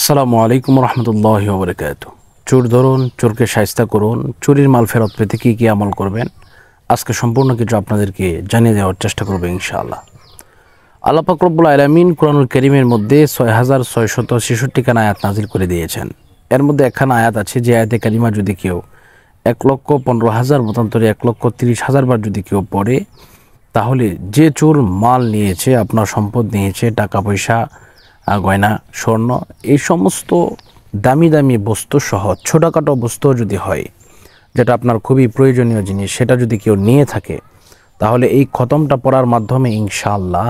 আসসালামু আলাইকুম রহমতুল্লাহি ওয়া বারাকাতুহু। চোর ধরুন, চোরকে শায়েস্তা করুন, চুরির মাল ফেরত পেতে কী কী আমল করবেন আজকে সম্পূর্ণ কিছু আপনাদেরকে জানিয়ে দেওয়ার চেষ্টা করব ইনশাআল্লাহ। আল্লাহ পাক রব্বুল আলামিন কুরআনুল কারীমের মধ্যে ৬৬৬৬ খানা আয়াত নাজিল করে দিয়েছেন। এর মধ্যে একখানা আয়াত আছে যে আয়াতে কারিমা যদি কেউ ১,১৫,০০০ মতান্তরে ১,৩০,০০০ বার যদি কেউ পড়ে, তাহলে যে চোর মাল নিয়েছে, আপনার সম্পদ নিয়েছে, টাকা পয়সা, গয়না, স্বর্ণ, এই সমস্ত দামি দামি বস্তু সহ ছোটোখাটো বস্তু যদি হয়, যেটা আপনার খুবই প্রয়োজনীয় জিনিস, সেটা যদি কেউ নিয়ে থাকে, তাহলে এই খতমটা পড়ার মাধ্যমে ইনশাআল্লাহ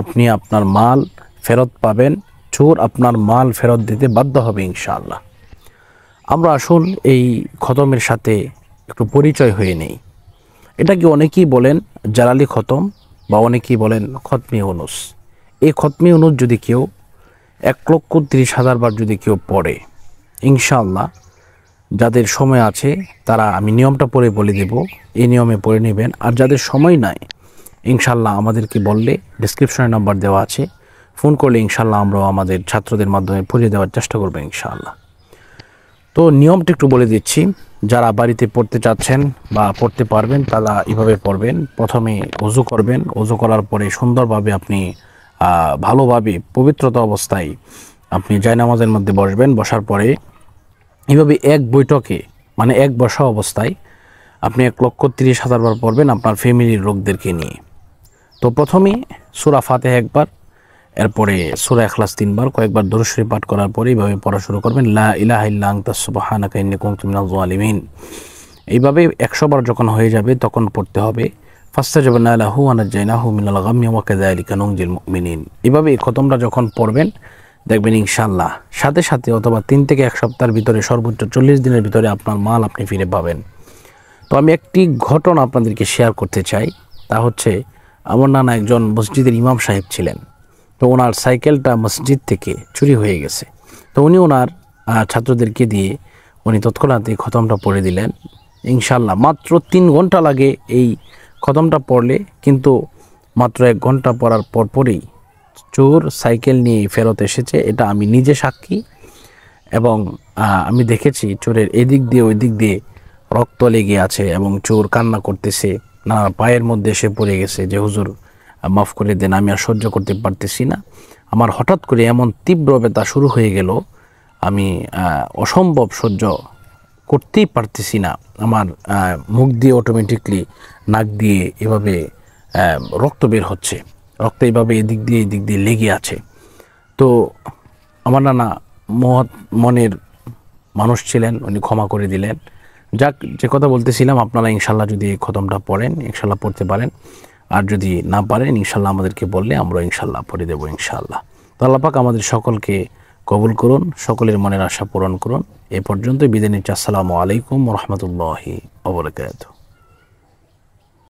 আপনি আপনার মাল ফেরত পাবেন। চোর আপনার মাল ফেরত দিতে বাধ্য হবে ইনশাআল্লাহ। আমরা আসুন এই খতমের সাথে একটু পরিচয় হয়ে নেই। এটাকে অনেকেই বলেন জালালি খতম বা অনেকেই বলেন খতমি উনুস। এই খতমি উনুস যদি কেউ ১,৩০,০০০ বার যদি কেউ পড়ে, ইনশাআল্লাহ যাদের সময় আছে তারা, আমি নিয়মটা পড়ে বলে দেব, এই নিয়মে পড়ে নেবেন। আর যাদের সময় নাই, ইনশাআল্লাহ আমাদেরকে বললে ডেসক্রিপশনে নাম্বার দেওয়া আছে, ফোন করলে ইনশাআল্লাহ আমরাও আমাদের ছাত্রদের মাধ্যমে পড়িয়ে দেওয়ার চেষ্টা করবো ইনশাআল্লাহ। তো নিয়মটা একটু বলে দিচ্ছি, যারা বাড়িতে পড়তে চাচ্ছেন বা পড়তে পারবেন তারা এভাবে পড়বেন। প্রথমে ওযু করবেন, ওযু করার পরে সুন্দরভাবে আপনি ভালোভাবে পবিত্রতা অবস্থায় আপনি জায়নামাজের মধ্যে বসবেন। বসার পরে এভাবে এক বৈঠকে, মানে এক বসা অবস্থায় আপনি ১,৩০,০০০ বার পড়বেন আপনার ফ্যামিলির লোকদেরকে নিয়ে। তো প্রথমে সূরা ফাতিহা একবার, এরপরে সূরা ইখলাস ৩ বার, কয়েকবার দরুদ শরীফ পাঠ করার পরে এইভাবে পড়া শুরু করবেন, লা ইলাহা ইল্লা আনতা সুবহানাকা ইন্নী কুনতু মিনাজ জালিমিন। এইভাবে ১০০ বার যখন হয়ে যাবে তখন পড়তে হবে ফাস্তাজাবনা লাহু ওয়া নাজ্জায়নাহু মিনাল গাম্মি ওয়া কাযালিকা নুনজিল মুমিনিন। এইভাবে এই খতমটা যখন পড়বেন, দেখবেন ইনশাআল্লাহ সাথে সাথে অথবা ৩ থেকে ১ সপ্তাহের ভিতরে, সর্বোচ্চ ৪০ দিনের ভিতরে আপনার মাল আপনি ফিরে পাবেন। তো আমি একটি ঘটনা আপনাদেরকে শেয়ার করতে চাই। তা হচ্ছে, আমার নানা একজন মসজিদের ইমাম সাহেব ছিলেন। তো ওনার সাইকেলটা মসজিদ থেকে চুরি হয়ে গেছে। তো উনি ওনার ছাত্রদেরকে দিয়ে উনি তৎক্ষণাৎ এই খতমটা পড়ে দিলেন। ইনশাআল্লাহ মাত্র ৩ ঘন্টা লাগে এই খতমটা পড়লে, কিন্তু মাত্র ১ ঘন্টা পড়ার পরপরই চোর সাইকেল নিয়ে ফেরত এসেছে। এটা আমি নিজে সাক্ষী, এবং আমি দেখেছি চোরের এদিক দিয়ে ওই দিক দিয়ে রক্ত লেগে আছে এবং চোর কান্না করতেছে, না পায়ের মধ্যে এসে পড়ে গেছে যে হুজুর মাফ করে দেন, আমি আর সহ্য করতে পারতেছি না। আমার হঠাৎ করে এমন তীব্র ব্যথা শুরু হয়ে গেল, আমি অসম্ভব সহ্য করতেই পারতেছি না। আমার মুখ দিয়ে অটোমেটিকলি, নাক দিয়ে এভাবে রক্ত বের হচ্ছে, রক্ত এইভাবে এদিক দিয়ে লেগে আছে। তো আমার নানা মহৎ মনের মানুষ ছিলেন, উনি ক্ষমা করে দিলেন। যাক, যে কথা বলতেছিলাম, আপনারা ইনশাল্লাহ যদি এই খতমটা পড়েন, ইনশাল্লাহ পড়তে পারেন। আর যদি না পারেন, ইনশাল্লাহ আমাদেরকে বললে আমরা ইনশাল্লাহ পড়ে দেবো ইনশাল্লাহ। তো আল্লাহ পাক আমাদের সকলকে কবুল করুন, সকলের মনের আশা পূরণ করুন। এ পর্যন্ত বিদায় নিচ্ছি। আসসালামু আলাইকুম ওয়া রাহমাতুল্লাহি ওয়া বারাকাতুহু।